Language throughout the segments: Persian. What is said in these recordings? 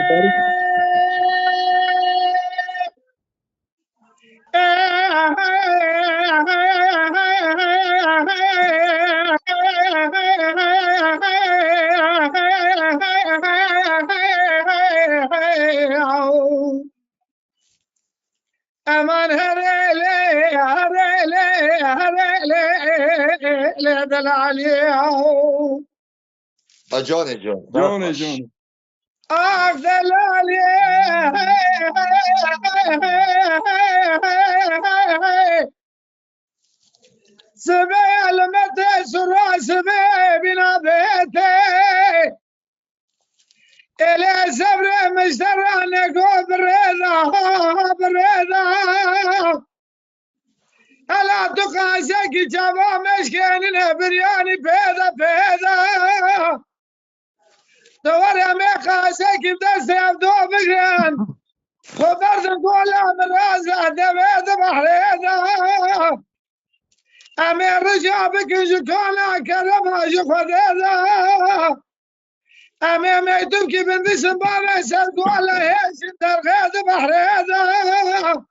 امان هريلي هريلي هريلي دلالي جان دلالي سبي المتى سرا سبي بنا بيتي إلى صبر مشترى نقو بريضة بريضة ألا تقاسك جابا مشكين برياني بيضة بيضة دور يا مقاسك بدست يبدو بغيان خبرت تقول من راسه دبيت بحريضة أمير رجابك جكونا كرمها جخديضة أمي ميتبكي بنت سبانة سلقوا على هيش الدرغيد بحريضة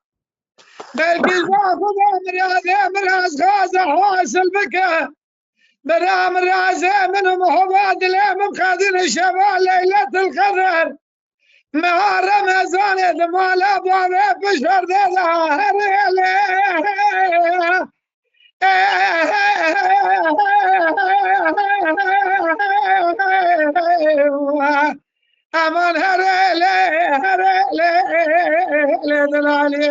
بلكي زاخذ أمر راس غازة حواصل بكى برام رازة منهم حباد الأمم خادين الشباب ليلة القدر مع رمضان دمال أبواب بشر ظاهر امان هريلي هريلي دلالي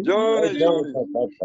جان